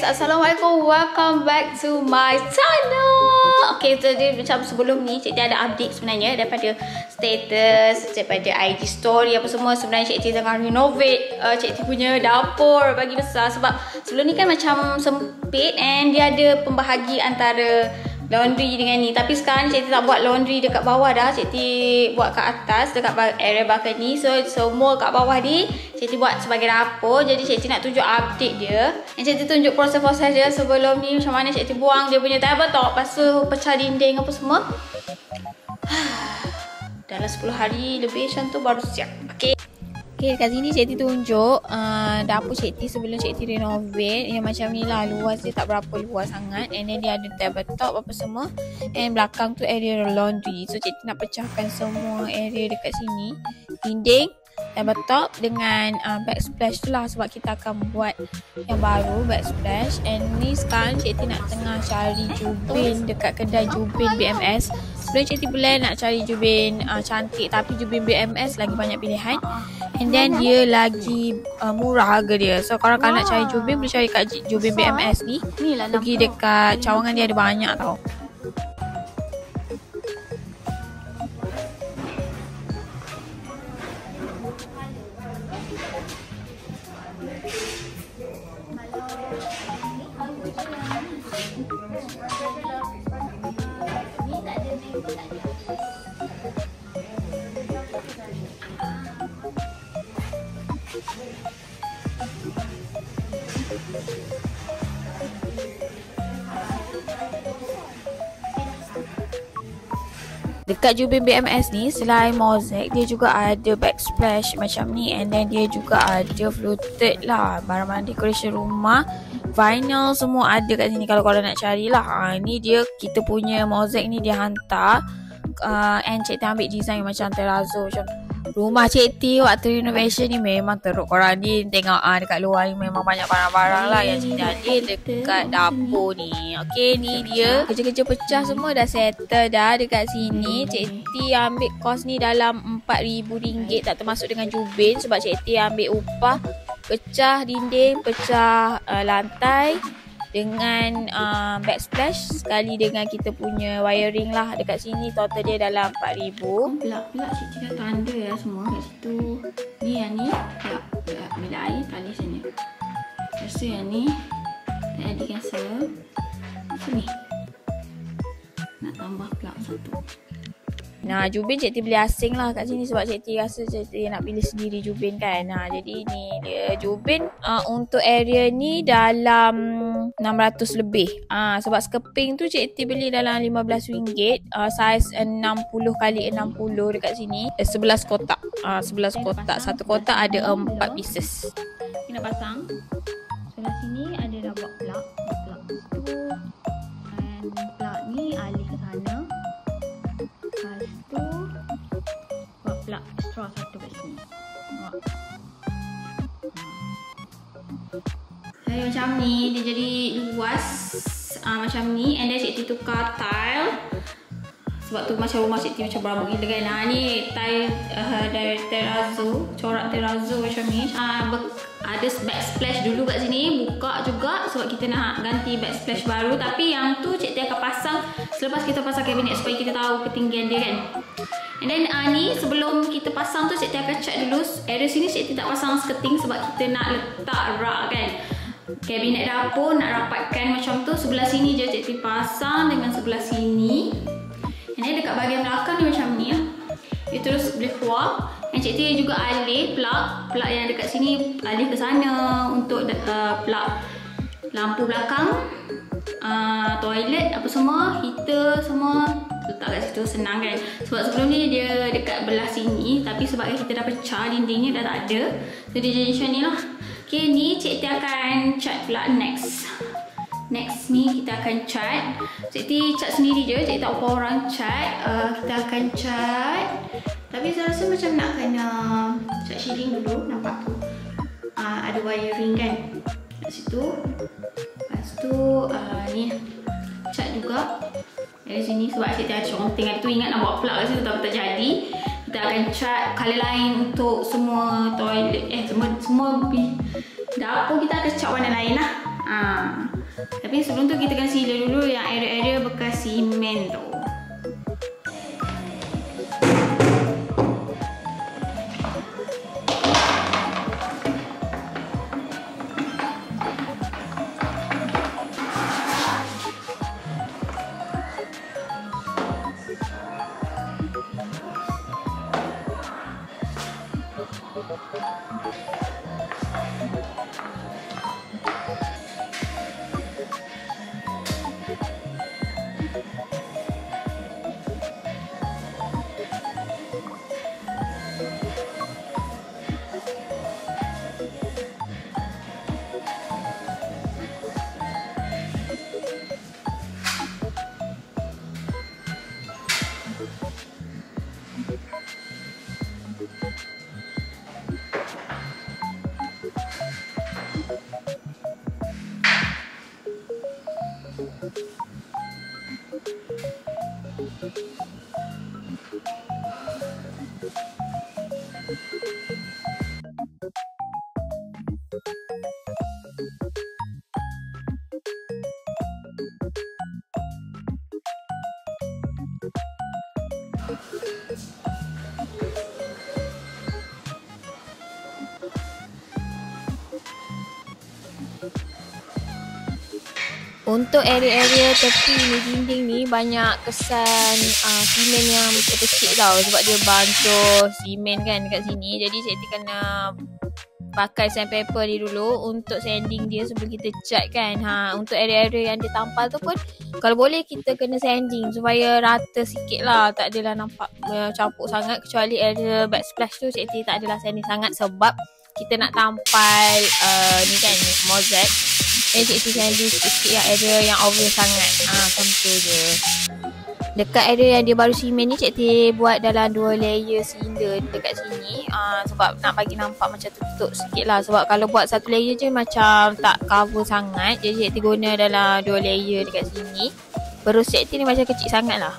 guys, Assalamualaikum, welcome back to my channel. Okay, jadi macam sebelum ni Cik T ada update sebenarnya daripada status, daripada IG story apa semua. Sebenarnya Cik T tengah renovate Cik T punya dapur bagi besar. Sebab sebelum ni kan macam sempit and dia ada pembahagi antara laundry dengan ni. Tapi sekarang Cik T tak buat laundry dekat bawah dah. Cik T buat kat atas dekat area balcony. So semua kat bawah ni Cik T buat sebagai dapur. Jadi Cik T nak tunjuk update dia. Dan Cik T tunjuk proses-proses dia sebelum ni, macam mana Cik T buang dia punya tabletop, lepas tu pecah dinding apa semua. Dalam 10 hari lebih macam tu baru siap. Okay. Okay, kat sini Cik T tunjuk dapur Cik T sebelum Cik T renovate. Yang macam ni lah, luas dia tak berapa luas sangat. And then dia ada tabletop apa semua. And belakang tu area laundry. So Cik T nak pecahkan semua area dekat sini. Dinding, tabletop dengan backsplash tu lah. Sebab kita akan buat yang baru, backsplash. And ni sekarang Cik T nak tengah cari jubin dekat kedai jubin BMS. Sebelum Cik T plan nak cari jubin cantik, tapi jubin BMS lagi banyak pilihan. And then dia lagi murah harga dia. So korang kalau nak cari jubin, boleh cari kat jubin BMS ni. Pergi dekat Cawangan, dia ada banyak tau. Dekat jubin BMS ni, selain mozaik, dia juga ada backsplash macam ni. And then dia juga ada fluted lah, barang-barang decoration rumah, vinyl semua ada kat sini kalau korang nak carilah. Ni dia, kita punya mozaik ni dia hantar. And Cik T ambil design macam terrazzo macam rumah Cik T waktu renovation ni memang teruk. Korang ni tengok dekat luar ni memang banyak barang-barang lah yang Cik T ada dekat dapur ni. Okay, ni dia kerja-kerja pecah semua dah settle dah dekat sini. Cik T ambil kos ni dalam RM4,000, tak termasuk dengan jubin. Sebab Cik T ambil upah pecah dinding, pecah lantai dengan backsplash sekali dengan kita punya wiring lah dekat sini. Total dia dalam RM4,000. Pelak-pelak Cik T dah tanda lah semua kat situ. Ni yang ni pelak bila air talis ni. Lepas tu yang ni tak ada cancel. Sini nak tambah pelak satu. Nah, jubin Cik T beli asing lah kat sini sebab Cik T rasa Cik T nak pilih sendiri jubin kan. Jadi ni dia jubin untuk area ni dalam 600 lebih. Sebab skeping tu Cik T beli dalam RM15. Saiz 60x60 dekat sini. 11 kotak. 11 kotak. Satu kotak ada 4 pieces. Kita nak pasang. Sebelah sini ada dah buat plug. Plug tu. Dan plug ni alih ke sana. Lepas tu buat plug straw satu kat sini. Jadi macam ni, dia jadi luas macam ni. And then Cik T tukar tile. Sebab tu macam rumah Cik T macam berabuk gila kan. Ni tile dari terrazzo, corak terrazzo macam ni. Ada backsplash dulu kat sini, buka juga sebab kita nak ganti backsplash baru. Tapi yang tu Cik T akan pasang selepas kita pasang kabinet supaya kita tahu ketinggian dia kan. And then ni sebelum kita pasang tu Cik T akan check dulu. Area sini Cik T tak pasang skirting sebab kita nak letak rak kan. Kabinet dapur nak rapatkan macam tu. Sebelah sini je Cik T pasang dengan sebelah sini. And then dekat bahagian belakang ni macam ni lah. Dia terus boleh keluar. Dan Cik T juga alih plug yang dekat sini, alih ke sana untuk plug lampu belakang, toilet apa semua, heater semua letak kat situ, senang kan. Sebab sebelum ni dia dekat belah sini, tapi sebab kita dah pecah dindingnya dah tak ada, so dia jadi macam ni lah. Okay, ni Cik T akan cat pula next ni kita akan cat. Cik T cat sendiri je, Cik T tak upah orang cat. Kita akan cat. Tapi saya rasa macam nak kena cat shading dulu. Nampak tu ada wiring kan kat situ. Lepas tu ni cat juga dari sini. Sebab Cik T ada conteng hari tu, ingat nak buat plug kat situ tapi tak jadi. Kita akan cat colour lain untuk semua toilet, semua dapur kita akan cat warna lain lah. Tapi sebelum tu kita kena sealer dulu yang area-area bekas simen tu. Untuk area-area tepi ni, dinding ni banyak kesan simen yang terpecik tau. Sebab dia bancuh simen kan dekat sini. Jadi cikgu kena pakai sandpaper ni dulu untuk sanding dia sebelum kita cat kan. Untuk area-area yang dia tampal tu pun kalau boleh kita kena sanding supaya rata sikit lah. Tak adalah nampak campur sangat. Kecuali area backsplash tu cikgu tak adalah sanding sangat sebab kita nak tampal ni kan mozaik. Cikgu sanding sikit yang area yang obvious sangat. Macam tu je. Dekat area yang dia baru simen ni cikgu buat dalam 2 layer cylinder dekat sini. Sebab nak bagi nampak macam tutup sikit lah. Sebab kalau buat satu layer je macam tak cover sangat. Jadi cikgu guna dalam 2 layer dekat sini. Perus cikgu ni macam kecil sangat lah.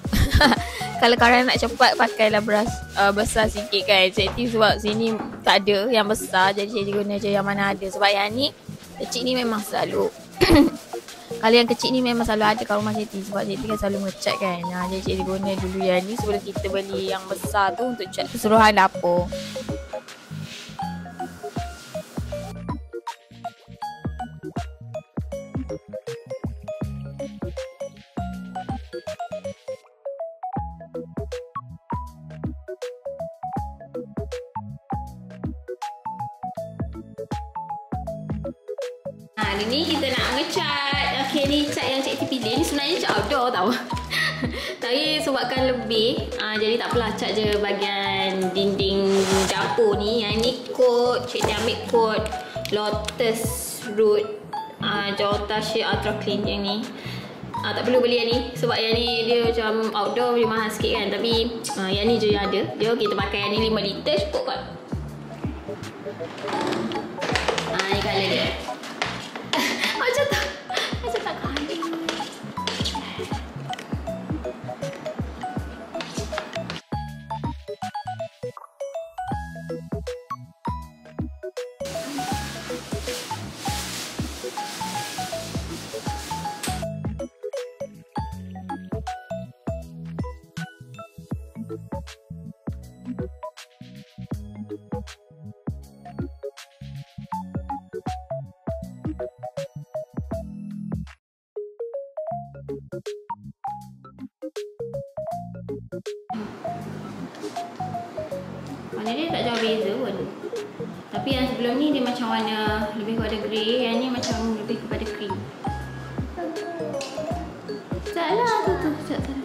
Kalau korang nak cepat pakailah beras besar sikit kan. Cikgu sebab sini tak ada yang besar. Jadi cikgu guna je yang mana ada. Sebab yang ni kecil ni memang selalu kalau yang kecil ni memang selalu ada kat rumah cikgu. Sebab cikgu kan selalu ngecat kan. Jadi cikgu guna dulu yang ni sebelum kita beli yang besar tu untuk cat keseluruhan dapur. Hari ni kita nak ngecat. Okay, ni cat yang cikgu pilih ni sebenarnya cat outdoor tau. Tapi sebabkan lebih jadi tak apalah, cat je bahagian dinding dapur ni. Yang ni coat, cikgu ambil coat Lotus Root Jawatashi Ultra Clean yang ni. Tak perlu beli yang ni sebab yang ni dia macam outdoor, dia mahal sikit kan. Tapi yang ni je yang ada. Dia kita pakai yang ni 5 liter cukup kot. Ni colour dia. Macam tak kali. Warna dia tak jauh beza pun. Tapi yang sebelum ni dia macam warna lebih kepada grey. Yang ni macam lebih kepada cream. Salah tu. Salah.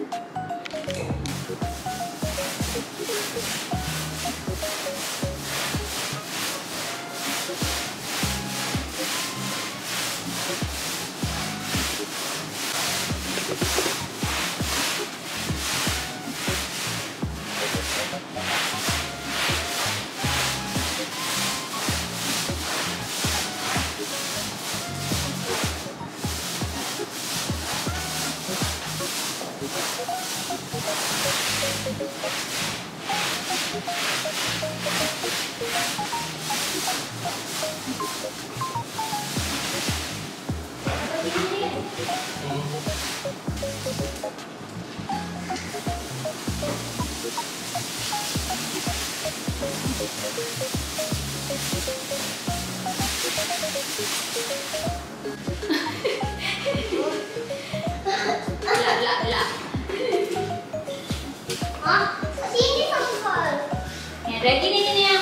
Lagi ni yang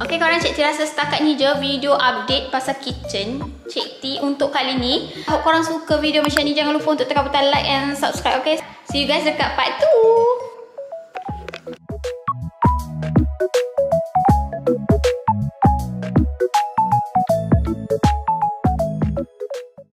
okay korang, Cik T rasa setakat ni je video update pasal kitchen Cik T untuk kali ni. Hope korang suka video macam ni. Jangan lupa untuk tekan butang like and subscribe, okay? See you guys dekat part 2.